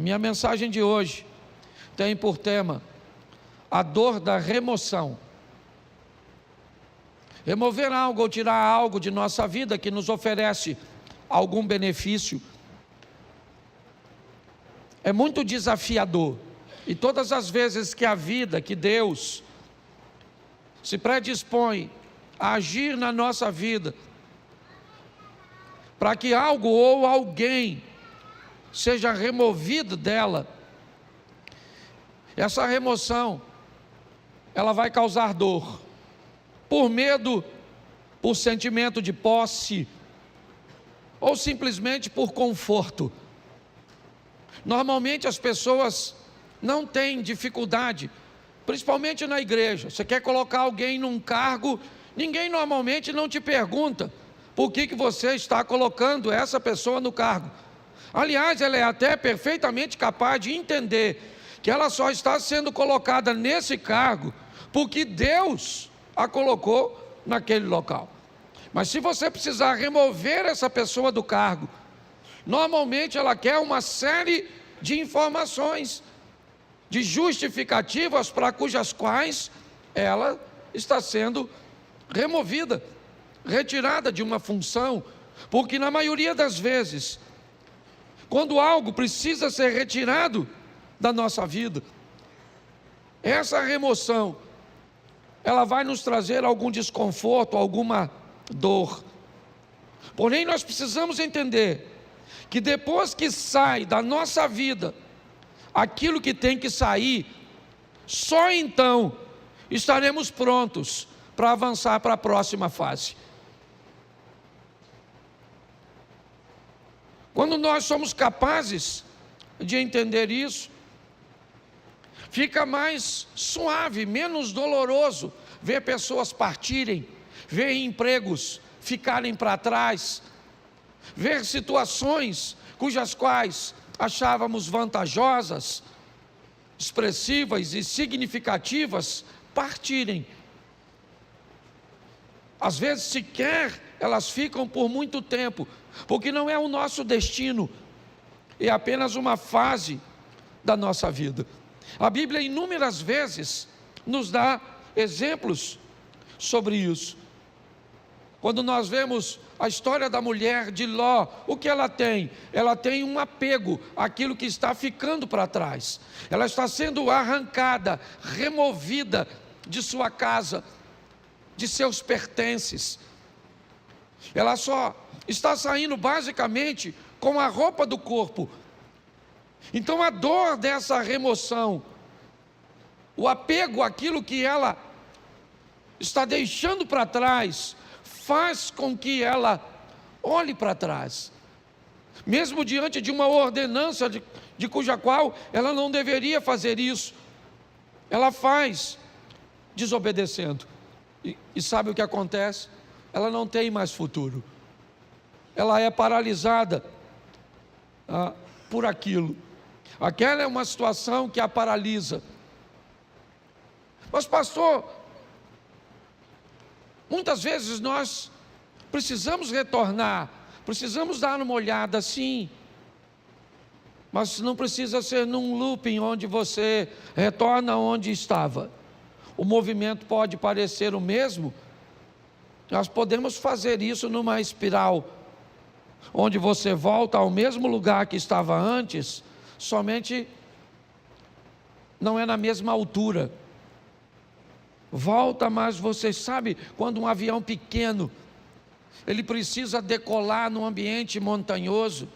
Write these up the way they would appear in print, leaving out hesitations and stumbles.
minha mensagem de hoje tem por tema a dor da remoção. Remover algo ou tirar algo de nossa vida que nos oferece algum benefício é muito desafiador. E todas as vezes que a vida, que Deus se predispõe a agir na nossa vida, para que algo ou alguém seja removido dela, essa remoção, ela vai causar dor, por medo, por sentimento de posse, ou simplesmente por conforto. Normalmente as pessoas não têm dificuldade, principalmente na igreja. Você quer colocar alguém num cargo, ninguém normalmente não te pergunta por que você está colocando essa pessoa no cargo. Aliás, ela é até perfeitamente capaz de entender que ela só está sendo colocada nesse cargo porque Deus a colocou naquele local. Mas se você precisar remover essa pessoa do cargo, normalmente ela quer uma série de informações, de justificativas para cujas quais ela está sendo removida, retirada de uma função, porque na maioria das vezes, quando algo precisa ser retirado da nossa vida, essa remoção, ela vai nos trazer algum desconforto, alguma dor. Porém, nós precisamos entender que depois que sai da nossa vida aquilo que tem que sair, só então estaremos prontos para avançar para a próxima fase. Quando nós somos capazes de entender isso, fica mais suave, menos doloroso ver pessoas partirem, ver empregos ficarem para trás, ver situações cujas quais achávamos vantajosas, expressivas e significativas partirem. Às vezes sequer elas ficam por muito tempo, porque não é o nosso destino, é apenas uma fase da nossa vida. A Bíblia inúmeras vezes nos dá exemplos sobre isso. Quando nós vemos a história da mulher de Ló, o que ela tem? Ela tem um apego àquilo que está ficando para trás. Ela está sendo arrancada, removida de sua casa, de seus pertences. Ela só está saindo basicamente com a roupa do corpo. Então a dor dessa remoção, o apego àquilo que ela está deixando para trás, faz com que ela olhe para trás, mesmo diante de uma ordenança de cuja qual ela não deveria fazer isso, ela faz desobedecendo, e sabe o que acontece? Ela não tem mais futuro, ela é paralisada por aquilo. Aquela é uma situação que a paralisa. Mas pastor, muitas vezes nós precisamos retornar, precisamos dar uma olhada, sim, mas não precisa ser num looping onde você retorna onde estava. O movimento pode parecer o mesmo, nós podemos fazer isso numa espiral, onde você volta ao mesmo lugar que estava antes, somente não é na mesma altura. Volta, mas você sabe, quando um avião pequeno, ele precisa decolar num ambiente montanhoso,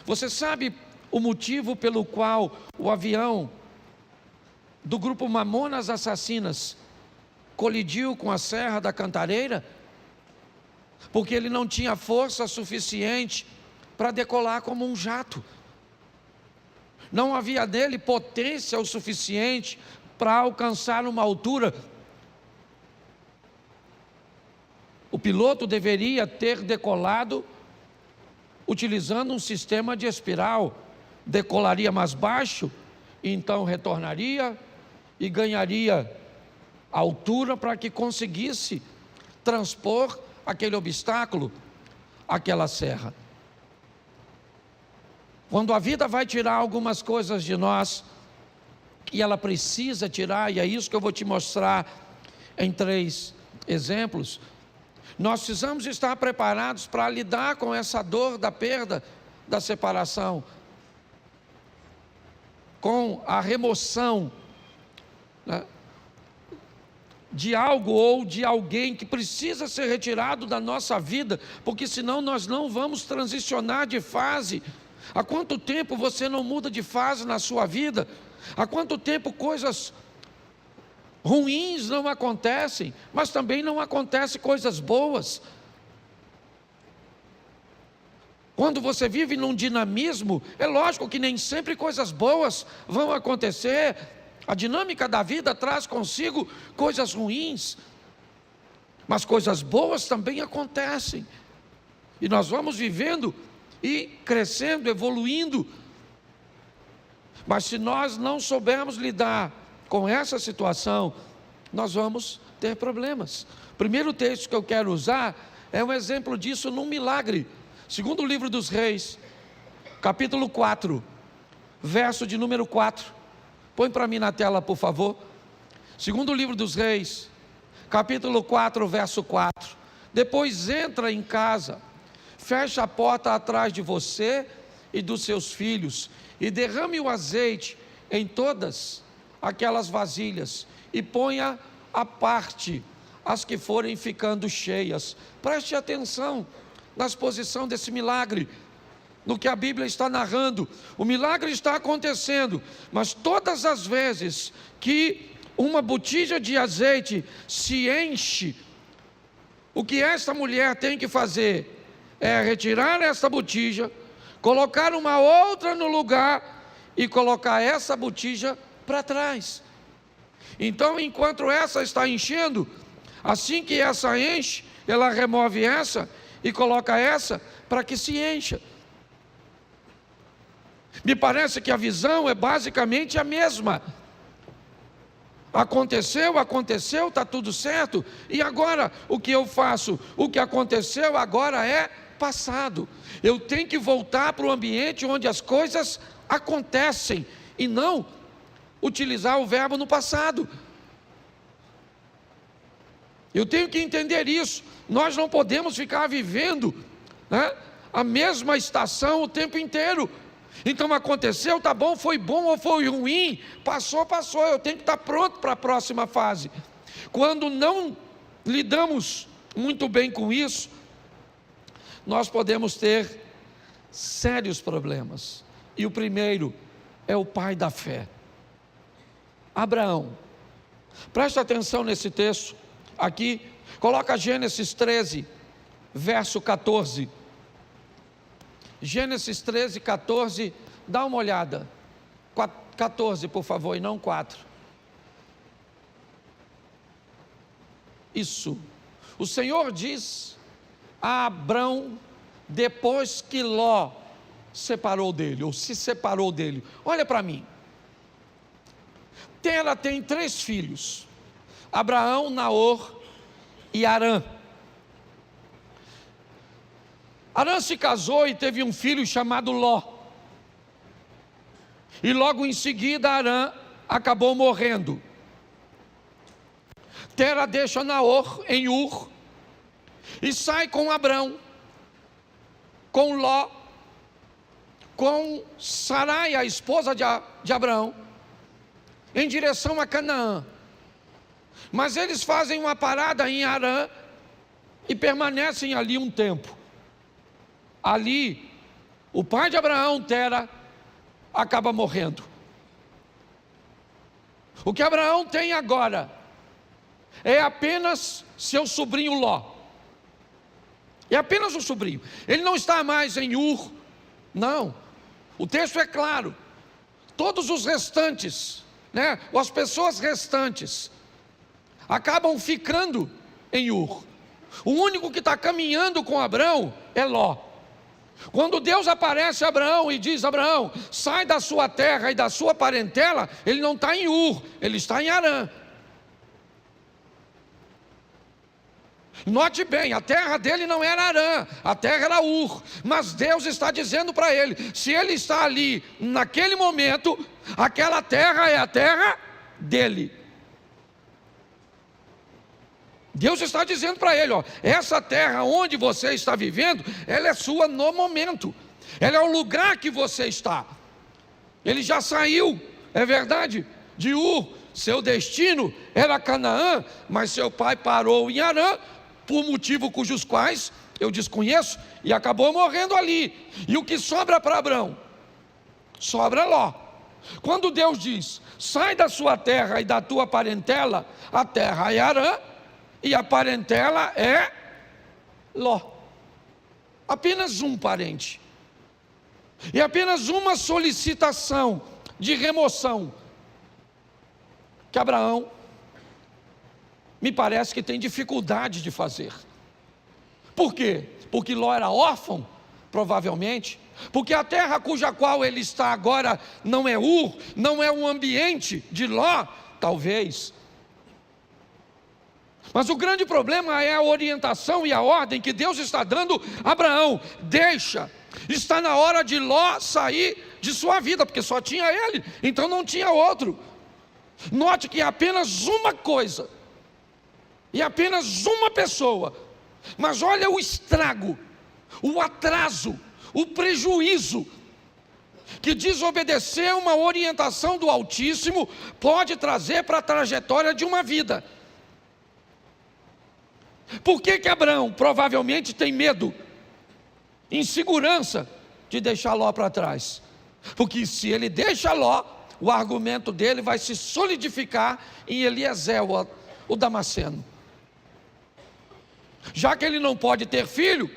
você sabe o motivo pelo qual o avião do grupo Mamonas Assassinas colidiu com a Serra da Cantareira? Porque ele não tinha força suficiente para decolar como um jato. Não havia nele potência o suficiente para alcançar uma altura. O piloto deveria ter decolado utilizando um sistema de espiral. Decolaria mais baixo, então retornaria e ganharia altura para que conseguisse transpor aquele obstáculo, aquela serra. Quando a vida vai tirar algumas coisas de nós, e ela precisa tirar, e é isso que eu vou te mostrar em 3 exemplos, nós precisamos estar preparados para lidar com essa dor da perda, da separação, com a remoção, né, de algo ou de alguém que precisa ser retirado da nossa vida, porque senão nós não vamos transicionar de fase. Há quanto tempo você não muda de fase na sua vida? Há quanto tempo coisas ruins não acontecem, mas também não acontecem coisas boas? Quando você vive num dinamismo, é lógico que nem sempre coisas boas vão acontecer. A dinâmica da vida traz consigo coisas ruins, mas coisas boas também acontecem. E nós vamos vivendo e crescendo, evoluindo. Mas se nós não soubermos lidar com essa situação, nós vamos ter problemas. O primeiro texto que eu quero usar é um exemplo disso num milagre. Segundo o livro dos Reis, capítulo 4, verso de número 4. Põe para mim na tela, por favor. Segundo o livro dos Reis, capítulo 4, verso 4. Depois entra em casa, fecha a porta atrás de você e dos seus filhos, e derrame o azeite em todas aquelas vasilhas, e ponha à parte as que forem ficando cheias. Preste atenção na exposição desse milagre, no que a Bíblia está narrando. O milagre está acontecendo, mas todas as vezes que uma botija de azeite se enche, o que esta mulher tem que fazer é retirar essa botija, colocar uma outra no lugar e colocar essa botija para trás. Então, enquanto essa está enchendo, assim que essa enche, ela remove essa e coloca essa para que se encha. Me parece que a visão é basicamente a mesma. Aconteceu, está tudo certo, e agora o que eu faço? O que aconteceu agora é passado. Eu tenho que voltar para o ambiente onde as coisas acontecem, e não utilizar o verbo no passado. Eu tenho que entender isso. Nós não podemos ficar vivendo, né, a mesma estação o tempo inteiro. Então aconteceu, tá bom, foi bom ou foi ruim, passou, eu tenho que estar pronto para a próxima fase. Quando não lidamos muito bem com isso, nós podemos ter sérios problemas. E o primeiro é o pai da fé, Abraão. Presta atenção nesse texto aqui, coloca Gênesis 13, verso 14. Gênesis 13, 14, dá uma olhada. 14, por favor, e não 4. Isso. O Senhor diz a Abrão, depois que Ló separou dele, ou se separou dele: olha para mim. Tera tem 3 filhos: Abraão, Naor e Harã. Harã se casou e teve um filho chamado Ló. E logo em seguida Harã acabou morrendo. Tera deixa Naor em Ur e sai com Abrão, com Ló, com Sarai, a esposa de Abraão, em direção a Canaã. Mas eles fazem uma parada em Harã e permanecem ali um tempo. Ali, o pai de Abraão, Tera, acaba morrendo. O que Abraão tem agora é apenas seu sobrinho Ló. É apenas um sobrinho. Ele não está mais em Ur, não. O texto é claro. Todos os restantes, né, ou as pessoas restantes, acabam ficando em Ur. O único que está caminhando com Abraão é Ló. Quando Deus aparece a Abraão e diz: Abraão, sai da sua terra e da sua parentela, ele não está em Ur, ele está em Harã. Note bem, a terra dele não era Harã, a terra era Ur, mas Deus está dizendo para ele, se ele está ali, naquele momento, aquela terra é a terra dele. Deus está dizendo para ele, ó, essa terra onde você está vivendo, ela é sua no momento, ela é o lugar que você está. Ele já saiu, é verdade, de Ur, seu destino era Canaã, mas seu pai parou em Harã, por motivo cujos quais eu desconheço, e acabou morrendo ali. E o que sobra para Abrão? Sobra Ló. Quando Deus diz, sai da sua terra e da tua parentela, a terra é Harã, e a parentela é Ló. Apenas um parente. E apenas uma solicitação de remoção que Abraão me parece que tem dificuldade de fazer. Por quê? Porque Ló era órfão, provavelmente. Porque a terra cuja qual ele está agora não é Ur, não é um ambiente de Ló, talvez. Mas o grande problema é a orientação e a ordem que Deus está dando a Abraão. Deixa, está na hora de Ló sair de sua vida, porque só tinha ele, então não tinha outro. Note que é apenas uma coisa, e apenas uma pessoa, mas olha o estrago, o atraso, o prejuízo que desobedecer uma orientação do Altíssimo pode trazer para a trajetória de uma vida. Por que Abraão provavelmente tem medo, insegurança de deixar Ló para trás? Porque se ele deixa Ló, o argumento dele vai se solidificar em Eliezer, o Damasceno. Já que ele não pode ter filho,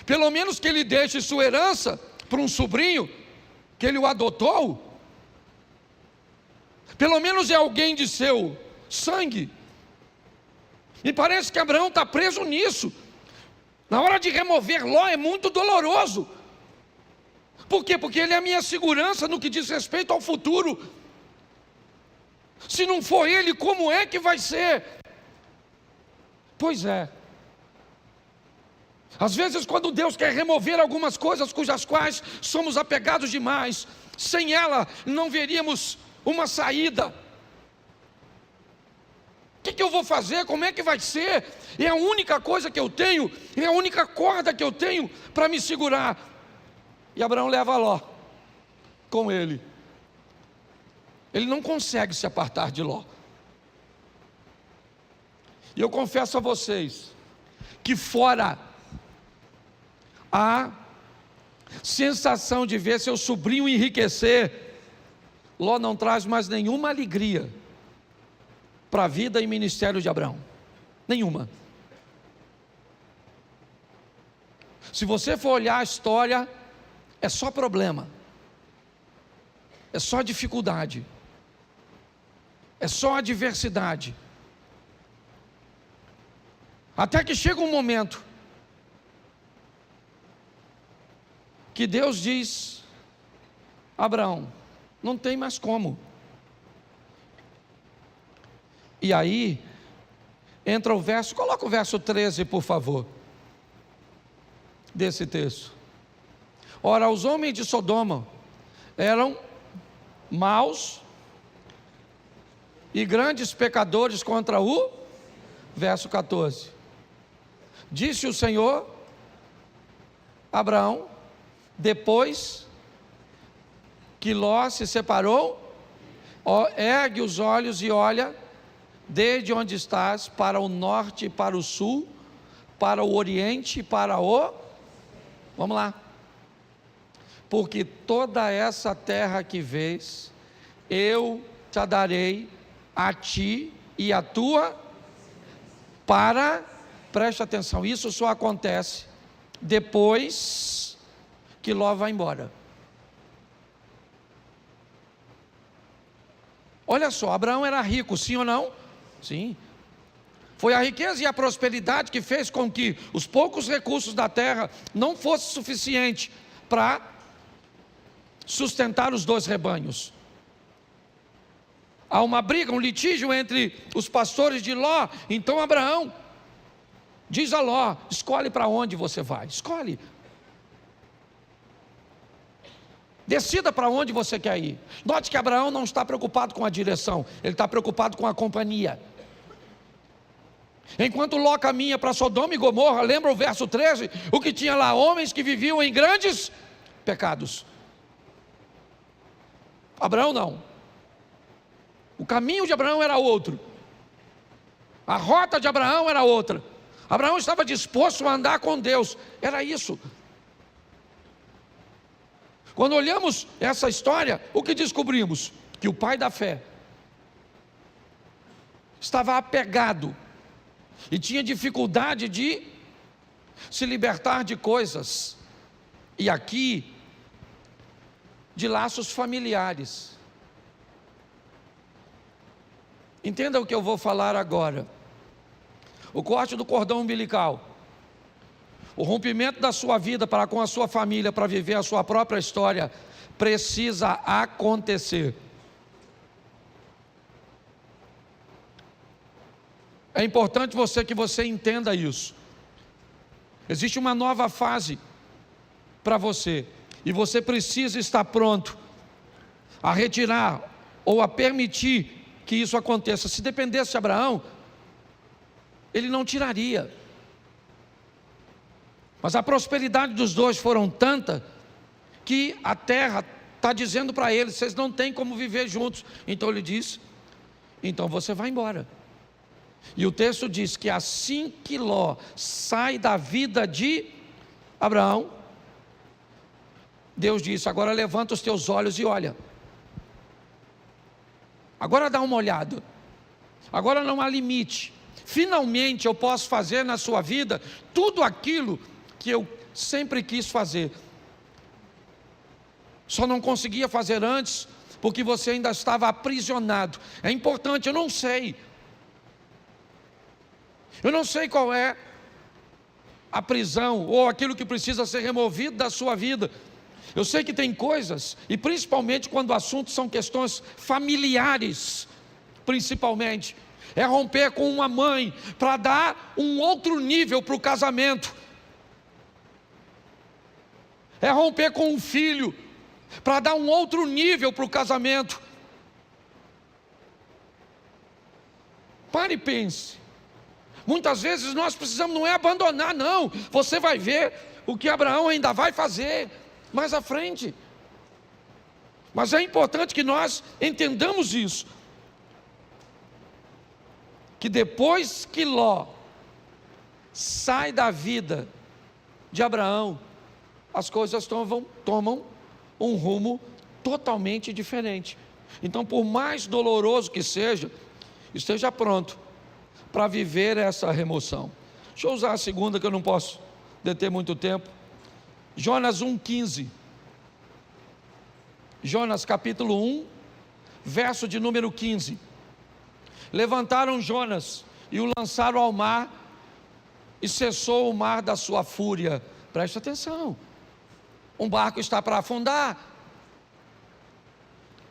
pelo menos que ele deixe sua herança para um sobrinho, que ele o adotou. Pelo menos é alguém de seu sangue. E parece que Abraão está preso nisso. Na hora de remover Ló é muito doloroso. Por quê? Porque ele é a minha segurança no que diz respeito ao futuro. Se não for ele, como é que vai ser? Pois é. Às vezes quando Deus quer remover algumas coisas cujas quais somos apegados demais, sem ela não veríamos uma saída. O que eu vou fazer? Como é que vai ser? É a única coisa que eu tenho, é a única corda que eu tenho para me segurar. E Abraão leva Ló com ele. Ele não consegue se apartar de Ló. E eu confesso a vocês que fora a sensação de ver seu sobrinho enriquecer, Ló não traz mais nenhuma alegria para a vida e ministério de Abraão. Nenhuma. Se você for olhar a história, é só problema, é só dificuldade, é só adversidade. Até que chega um momento que Deus diz: Abraão, não tem mais como. E aí entra o verso, coloca o verso 13 por favor, desse texto. Ora, os homens de Sodoma eram maus e grandes pecadores contra o, verso 14, disse o Senhor a Abraão, depois que Ló se separou, ergue os olhos e olha, desde onde estás, para o norte e para o sul, para o oriente e para o, vamos lá, porque toda essa terra que vês, eu te darei a ti e a tua, preste atenção, isso só acontece depois que Ló vai embora. Olha só, Abraão era rico, sim ou não? Sim. Foi a riqueza e a prosperidade que fez com que os poucos recursos da terra não fossem suficientes para sustentar os dois rebanhos. Há uma briga, um litígio entre os pastores de Ló. Então Abraão Diz a Ló: escolhe para onde você vai, escolhe. Decida para onde você quer ir. Note que Abraão não está preocupado com a direção, ele está preocupado com a companhia. Enquanto Ló caminha para Sodoma e Gomorra, lembra o verso 13? O que tinha lá? Homens que viviam em grandes pecados. Abraão não. O caminho de Abraão era outro. A rota de Abraão era outra. Abraão estava disposto a andar com Deus. Era isso. Quando olhamos essa história, o que descobrimos? Que o pai da fé estava apegado e tinha dificuldade de se libertar de coisas, e aqui, de laços familiares. Entenda o que eu vou falar agora. O corte do cordão umbilical, o rompimento da sua vida para com a sua família, para viver a sua própria história, precisa acontecer. É importante que você entenda isso. Existe uma nova fase para você, e você precisa estar pronto a retirar ou a permitir que isso aconteça. Se dependesse de Abraão, ele não tiraria. Mas a prosperidade dos dois foram tanta que a terra está dizendo para eles: vocês não têm como viver juntos. Então ele diz: então você vai embora. E o texto diz que assim que Ló sai da vida de Abraão, Deus disse: agora levanta os teus olhos e olha. Agora dá uma olhada. Agora não há limite. Finalmente eu posso fazer na sua vida tudo aquilo que eu sempre quis fazer. Só não conseguia fazer antes porque você ainda estava aprisionado. É importante, eu não sei qual é a prisão ou aquilo que precisa ser removido da sua vida. Eu sei que tem coisas, e principalmente quando o assunto são questões familiares, principalmente, é romper com uma mãe para dar um outro nível para o casamento. É romper com um filho para dar um outro nível para o casamento. Pare e pense. Muitas vezes nós precisamos, não é abandonar, não. Você vai ver o que Abraão ainda vai fazer mais à frente. Mas é importante que nós entendamos isso, que depois que Ló sai da vida de Abraão, as coisas tomam um rumo totalmente diferente. Então, por mais doloroso que seja, esteja pronto para viver essa remoção. Deixa eu usar a segunda, que eu não posso deter muito tempo. Jonas 1,15. Jonas capítulo 1, verso de número 15. Levantaram Jonas e o lançaram ao mar, e cessou o mar da sua fúria. Preste atenção. Um barco está para afundar,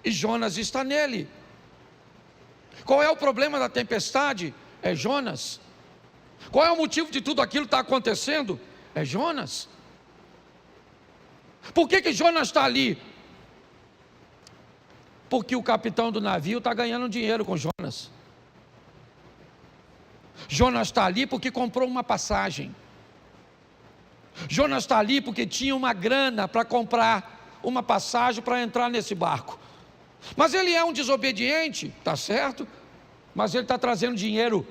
e Jonas está nele. Qual é o problema da tempestade? É Jonas. Qual é o motivo de tudo aquilo que está acontecendo? É Jonas. Por que Jonas está ali? Porque o capitão do navio está ganhando dinheiro com Jonas. Jonas está ali porque comprou uma passagem. Jonas está ali porque tinha uma grana para comprar uma passagem para entrar nesse barco. Mas ele é um desobediente, está certo? Mas ele está trazendo dinheiro.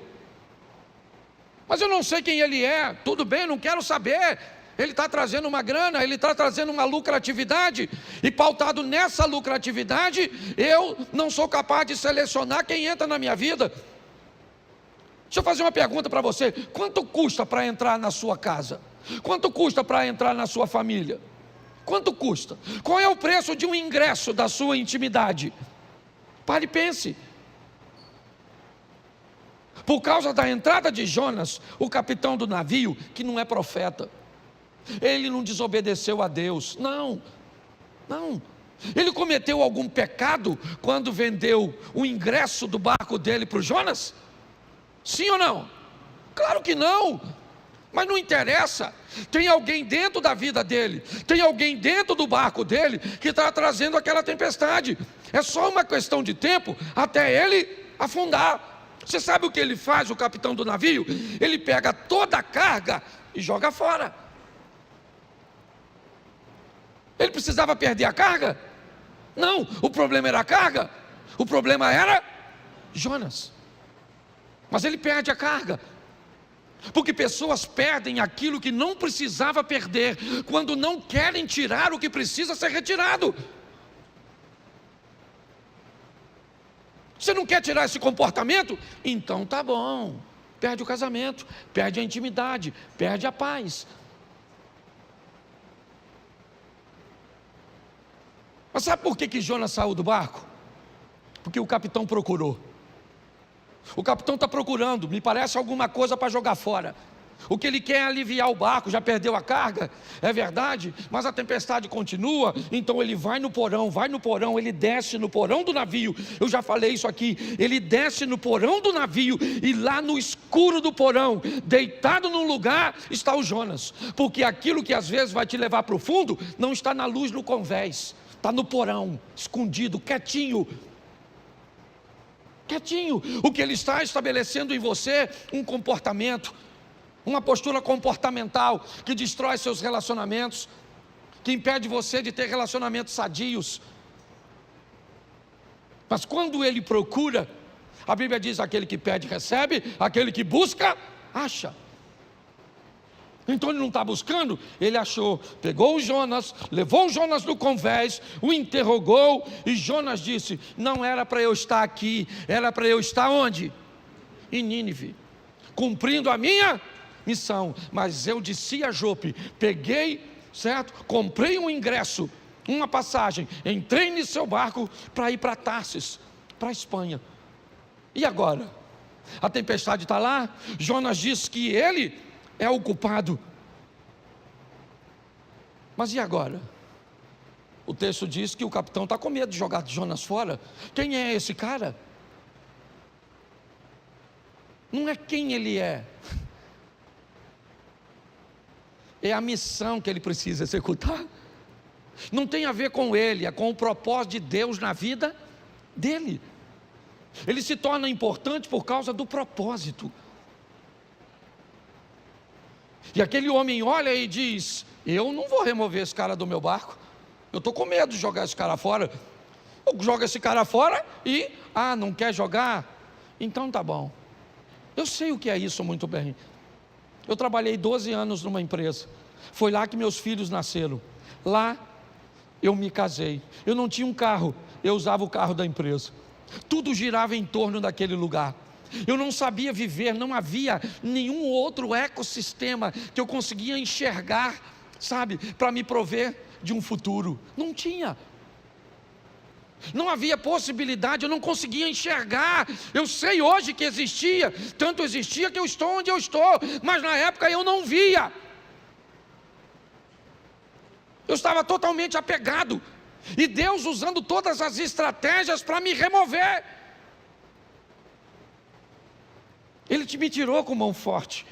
Mas eu não sei quem ele é. Tudo bem, não quero saber. Ele está trazendo uma grana, ele está trazendo uma lucratividade, e pautado nessa lucratividade, eu não sou capaz de selecionar quem entra na minha vida. Deixa eu fazer uma pergunta para você: quanto custa para entrar na sua casa? Quanto custa para entrar na sua família? Quanto custa? Qual é o preço de um ingresso da sua intimidade? Pare e pense. Por causa da entrada de Jonas, o capitão do navio, que não é profeta, ele não desobedeceu a Deus, não. Ele cometeu algum pecado quando vendeu o ingresso do barco dele para o Jonas? Sim ou não? Claro que não. Mas não interessa, tem alguém dentro da vida dele, tem alguém dentro do barco dele que está trazendo aquela tempestade. É só uma questão de tempo até ele afundar. Você sabe o que ele faz, o capitão do navio? Ele pega toda a carga e joga fora. Ele precisava perder a carga? Não, o problema era a carga, o problema era Jonas. Mas ele perde a carga. Porque pessoas perdem aquilo que não precisava perder, quando não querem tirar o que precisa ser retirado. Você não quer tirar esse comportamento? Então tá bom. Perde o casamento, perde a intimidade, perde a paz. Mas sabe por que Jonas saiu do barco? Porque o capitão procurou. O capitão está procurando, me parece alguma coisa para jogar fora. O que ele quer é aliviar o barco, já perdeu a carga, é verdade, mas a tempestade continua, então ele vai no porão, ele desce no porão do navio. Eu já falei isso aqui, ele desce no porão do navio, e lá no escuro do porão, deitado num lugar, está o Jonas. Porque aquilo que às vezes vai te levar para o fundo, não está na luz no convés, está no porão, escondido, quietinho. O que ele está estabelecendo em você, um comportamento, uma postura comportamental, que destrói seus relacionamentos, que impede você de ter relacionamentos sadios. Mas quando ele procura, a Bíblia diz: aquele que pede recebe, aquele que busca, acha. Então ele não está buscando, ele achou, pegou o Jonas, levou o Jonas no convés, o interrogou, e Jonas disse: não era para eu estar aqui, era para eu estar onde? Em Nínive, cumprindo a minha missão. Mas eu desci a Jope, peguei, certo? Comprei um ingresso, uma passagem, entrei no seu barco para ir para Tarsis, para a Espanha. E agora? A tempestade está lá, Jonas diz que ele é o culpado. Mas e agora? O texto diz que o capitão está com medo de jogar Jonas fora. Quem é esse cara? Não é quem ele é a missão que ele precisa executar. Não tem a ver com ele, é com o propósito de Deus na vida dele. Ele se torna importante por causa do propósito. E aquele homem olha e diz: eu não vou remover esse cara do meu barco, eu estou com medo de jogar esse cara fora. Eu jogo esse cara fora e, não quer jogar? Então tá bom. Eu sei o que é isso muito bem. Eu trabalhei 12 anos numa empresa, foi lá que meus filhos nasceram. Lá eu me casei, eu não tinha um carro, eu usava o carro da empresa. Tudo girava em torno daquele lugar. Eu não sabia viver, não havia nenhum outro ecossistema que eu conseguia enxergar, sabe, para me prover de um futuro. Não tinha. Não havia possibilidade, eu não conseguia enxergar. Eu sei hoje que existia, tanto existia que eu estou onde eu estou, mas na época eu não via. Eu estava totalmente apegado, e Deus usando todas as estratégias para me remover. Ele me tirou com mão forte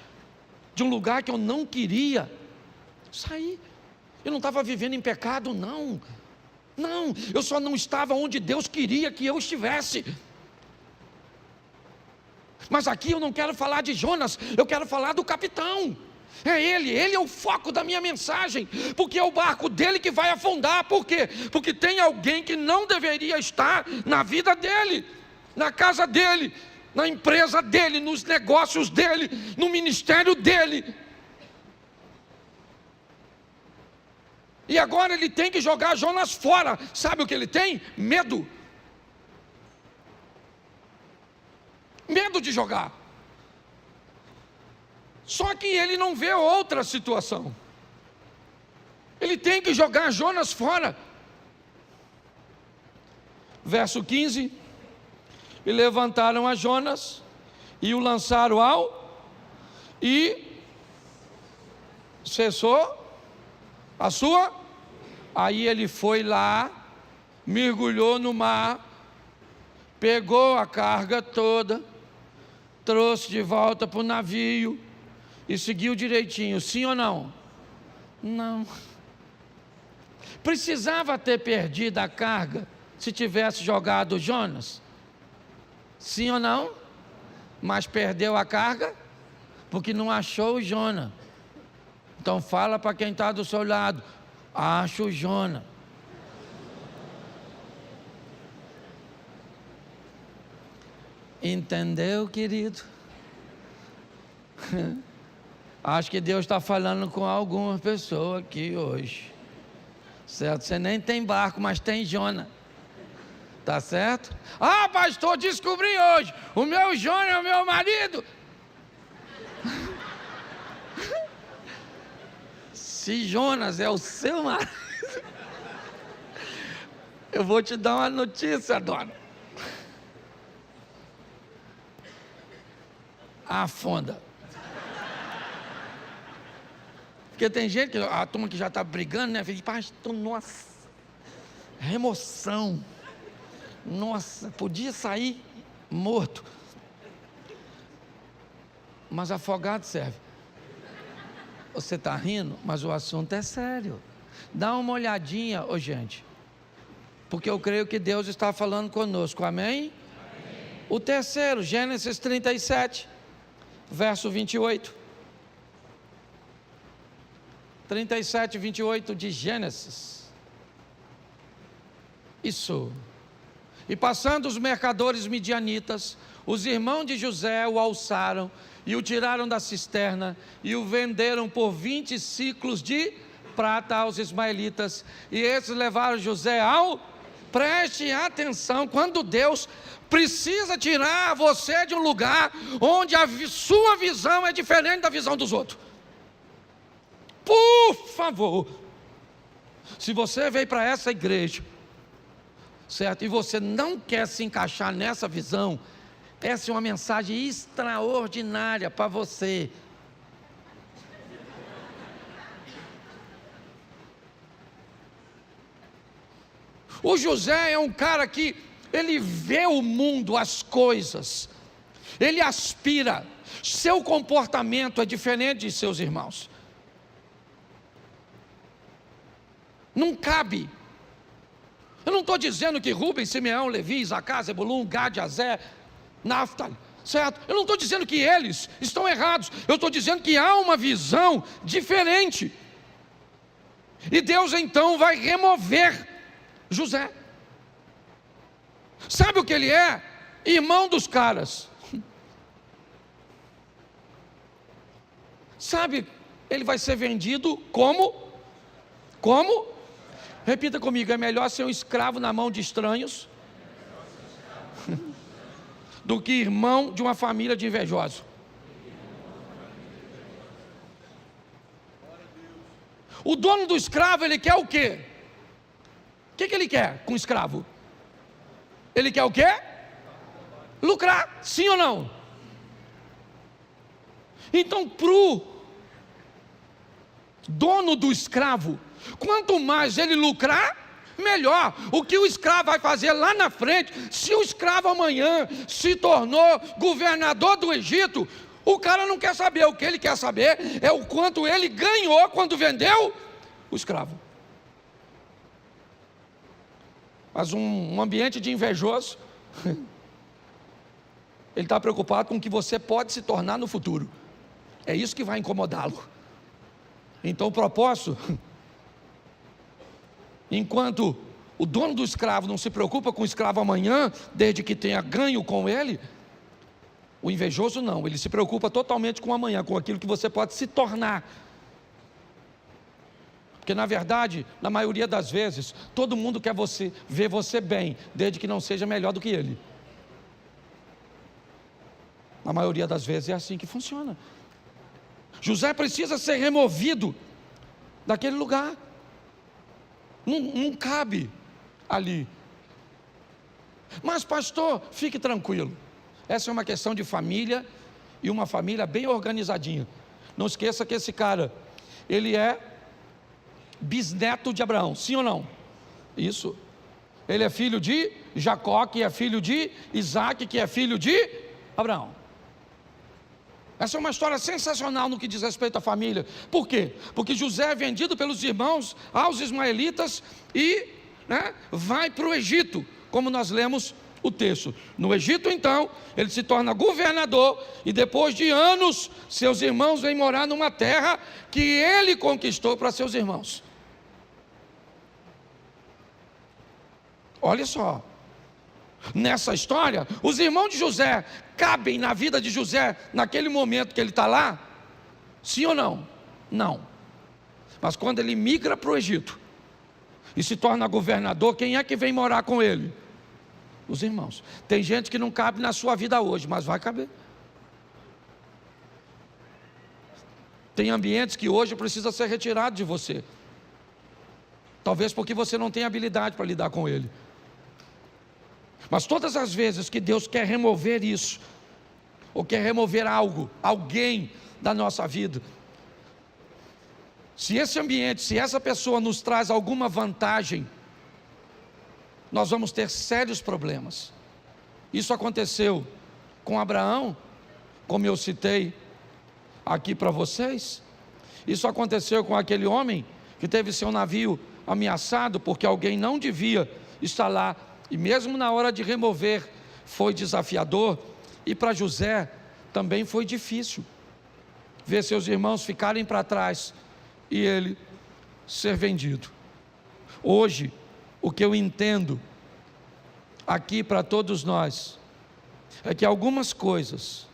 de um lugar que eu não queria sair. Eu não estava vivendo em pecado, não, eu só não estava onde Deus queria que eu estivesse. Mas aqui eu não quero falar de Jonas, eu quero falar do capitão. É ele é o foco da minha mensagem, porque é o barco dele que vai afundar. Por quê? Porque tem alguém que não deveria estar na vida dele, na casa dele, na empresa dele, nos negócios dele, no ministério dele. E agora ele tem que jogar Jonas fora. Sabe o que ele tem? Medo. Medo de jogar. Só que ele não vê outra situação. Ele tem que jogar Jonas fora. Verso 15: e levantaram a Jonas e o lançaram e cessou a sua. Aí ele foi lá, mergulhou no mar, pegou a carga toda, trouxe de volta para o navio, e seguiu direitinho, sim ou não? Não. Precisava ter perdido a carga se tivesse jogado Jonas? Sim ou não? Mas perdeu a carga porque não achou o Jonas. Então fala para quem está do seu lado: acha o Jonas. Entendeu, querido? Acho que Deus está falando com alguma pessoa aqui hoje. Certo? Você nem tem barco, mas tem Jonas. Tá certo? Ah, pastor, descobri hoje. O meu Jonas é o meu marido. Se Jonas é o seu marido, eu vou te dar uma notícia, dona. Afunda. Porque tem gente, que a turma que já está brigando, né? Fala, pastor, nossa, remoção. Nossa, podia sair morto. Mas afogado serve. Você está rindo, mas o assunto é sério. Dá uma olhadinha, gente. Porque eu creio que Deus está falando conosco, amém? O terceiro, Gênesis 37, verso 28. 37, 28 de Gênesis. Isso. E passando os mercadores midianitas, os irmãos de José o alçaram e o tiraram da cisterna e o venderam por 20 ciclos de prata aos ismaelitas. E esses levaram José ao... Preste atenção, quando Deus precisa tirar você de um lugar onde a sua visão é diferente da visão dos outros. Por favor, se você veio para essa igreja, certo, e você não quer se encaixar nessa visão, essa é uma mensagem extraordinária para você. O José é um cara que ele vê o mundo, as coisas, ele aspira, seu comportamento é diferente de seus irmãos. Não cabe. Eu não estou dizendo que Rubem, Simeão, Levi, Isacar, Zebulun, Gad, Azer, Naftali, certo? Eu não estou dizendo que eles estão errados. Eu estou dizendo que há uma visão diferente. E Deus então vai remover José. Sabe o que ele é? Irmão dos caras. Sabe, ele vai ser vendido como? Repita comigo, é melhor ser um escravo na mão de estranhos do que irmão de uma família de invejosos. O dono do escravo, ele quer o quê? O que ele quer com o escravo? Ele quer o quê? Lucrar, sim ou não? Então, para o dono do escravo, quanto mais ele lucrar, melhor. O que o escravo vai fazer lá na frente, se o escravo amanhã se tornou governador do Egito, o cara não quer saber. O que ele quer saber é o quanto ele ganhou quando vendeu o escravo. Mas um ambiente de invejoso, ele está preocupado com o que você pode se tornar no futuro. É isso que vai incomodá-lo. Então o propósito, enquanto o dono do escravo não se preocupa com o escravo amanhã, desde que tenha ganho com ele, o invejoso não, ele se preocupa totalmente com amanhã, com aquilo que você pode se tornar. Porque na verdade, na maioria das vezes, todo mundo quer ver você bem, desde que não seja melhor do que ele. Na maioria das vezes é assim que funciona. José precisa ser removido daquele lugar. Não cabe ali. Mas pastor, fique tranquilo. Essa é uma questão de família, e uma família bem organizadinha. Não esqueça que esse cara, ele é bisneto de Abraão, sim ou não? Isso. Ele é filho de Jacó, que é filho de Isaac, que é filho de Abraão. Essa é uma história sensacional no que diz respeito à família. Por quê? Porque José é vendido pelos irmãos aos ismaelitas e vai para o Egito, como nós lemos o texto. No Egito, então, ele se torna governador e depois de anos, seus irmãos vêm morar numa terra que ele conquistou para seus irmãos. Olha só, nessa história, os irmãos de José cabem na vida de José naquele momento que ele está lá? Sim ou não? Não. Mas quando ele migra para o Egito e se torna governador, quem é que vem morar com ele? Os irmãos. Tem gente que não cabe na sua vida hoje, mas vai caber. Tem ambientes que hoje precisa ser retirado de você. Talvez porque você não tem habilidade para lidar com ele. Mas todas as vezes que Deus quer remover isso, ou quer remover algo, alguém da nossa vida, se esse ambiente, se essa pessoa nos traz alguma vantagem, nós vamos ter sérios problemas. Isso aconteceu com Abraão, como eu citei aqui para vocês. Isso aconteceu com aquele homem que teve seu navio ameaçado porque alguém não devia estar lá, e mesmo na hora de remover foi desafiador. E para José também foi difícil ver seus irmãos ficarem para trás e ele ser vendido. Hoje, o que eu entendo aqui para todos nós é que algumas coisas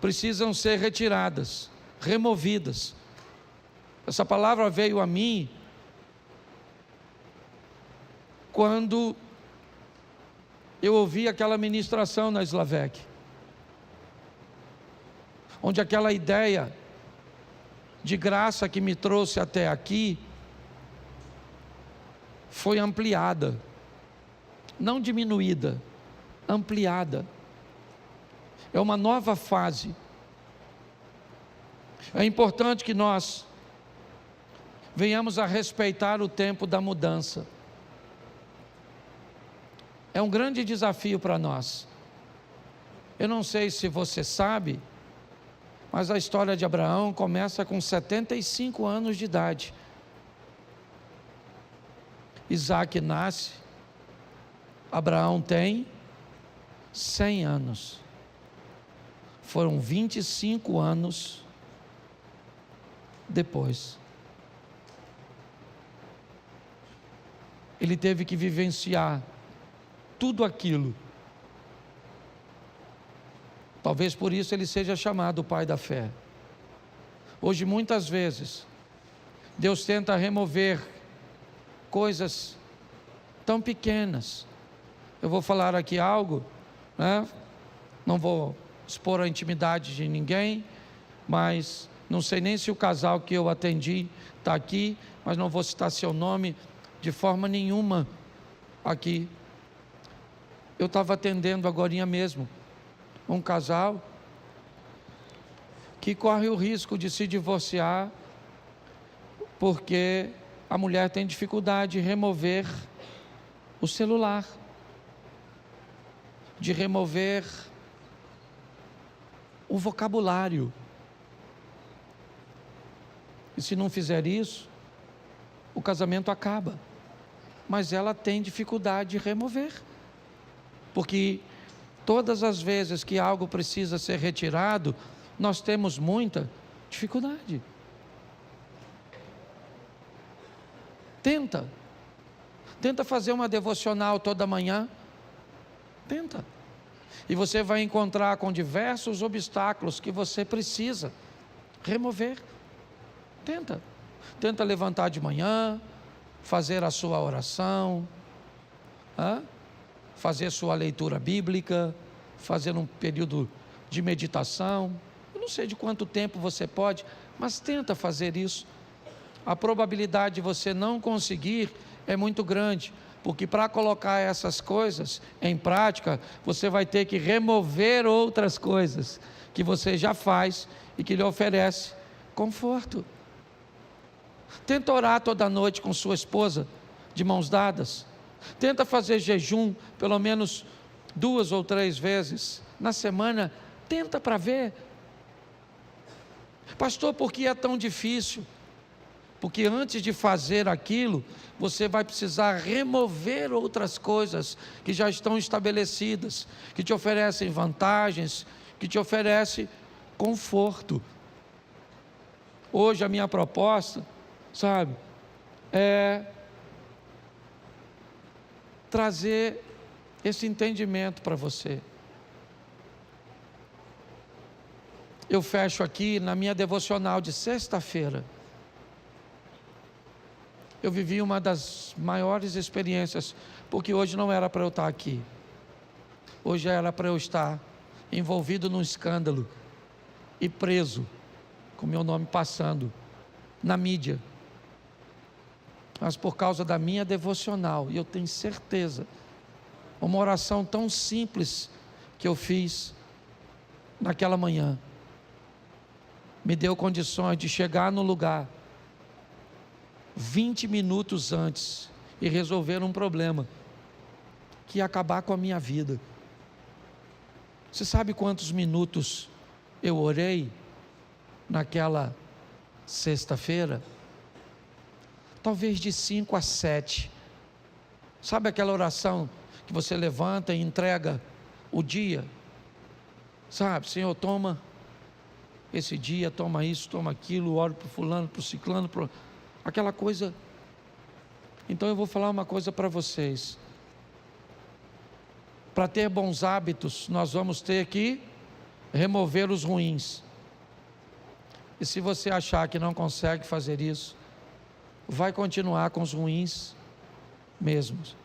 precisam ser retiradas, removidas. Essa palavra veio a mim quando eu ouvi aquela ministração na Slavec, onde aquela ideia de graça que me trouxe até aqui foi ampliada, não diminuída, ampliada. É uma nova fase. É importante que nós venhamos a respeitar o tempo da mudança. É um grande desafio para nós. Eu não sei se você sabe, mas a história de Abraão começa com 75 anos de idade. Isaac nasce, Abraão tem 100 anos. Foram 25 anos depois. Ele teve que vivenciar tudo aquilo. Talvez por isso ele seja chamado o pai da fé. Hoje, muitas vezes, Deus tenta remover coisas tão pequenas. Eu vou falar aqui algo, não vou expor a intimidade de ninguém, mas não sei nem se o casal que eu atendi está aqui, mas não vou citar seu nome de forma nenhuma aqui. Eu estava atendendo agorinha mesmo um casal que corre o risco de se divorciar porque a mulher tem dificuldade de remover o celular, de remover o vocabulário. E se não fizer isso, o casamento acaba. Mas ela tem dificuldade de remover, porque todas as vezes que algo precisa ser retirado, nós temos muita dificuldade. Tenta fazer uma devocional toda manhã. Tenta. E você vai encontrar com diversos obstáculos que você precisa remover. Tenta levantar de manhã, fazer a sua oração, fazer sua leitura bíblica, fazer um período de meditação. Eu não sei de quanto tempo você pode, mas tenta fazer isso. A probabilidade de você não conseguir é muito grande, porque para colocar essas coisas em prática, você vai ter que remover outras coisas que você já faz e que lhe oferece conforto. Tenta orar toda noite com sua esposa, de mãos dadas. Tenta fazer jejum pelo menos 2 ou 3 vezes na semana. Tenta para ver. Pastor, por que é tão difícil? Porque antes de fazer aquilo, você vai precisar remover outras coisas que já estão estabelecidas, que te oferecem vantagens, que te oferecem conforto. Hoje a minha proposta, sabe, é trazer esse entendimento para você. Eu fecho aqui na minha devocional de sexta-feira. Eu vivi uma das maiores experiências, porque hoje não era para eu estar aqui. Hoje era para eu estar envolvido num escândalo e preso, com meu nome passando na mídia. Mas por causa da minha devocional, e eu tenho certeza, uma oração tão simples que eu fiz naquela manhã, me deu condições de chegar no lugar 20 minutos antes e resolver um problema que ia acabar com a minha vida. Você sabe quantos minutos eu orei naquela sexta-feira? Talvez de 5 a 7. Sabe aquela oração que você levanta e entrega o dia? Sabe, Senhor, toma esse dia, toma isso, toma aquilo, oro para o fulano, para o ciclano, aquela coisa. Então eu vou falar uma coisa para vocês. Para ter bons hábitos, nós vamos ter que remover os ruins. E se você achar que não consegue fazer isso, vai continuar com os ruins mesmos.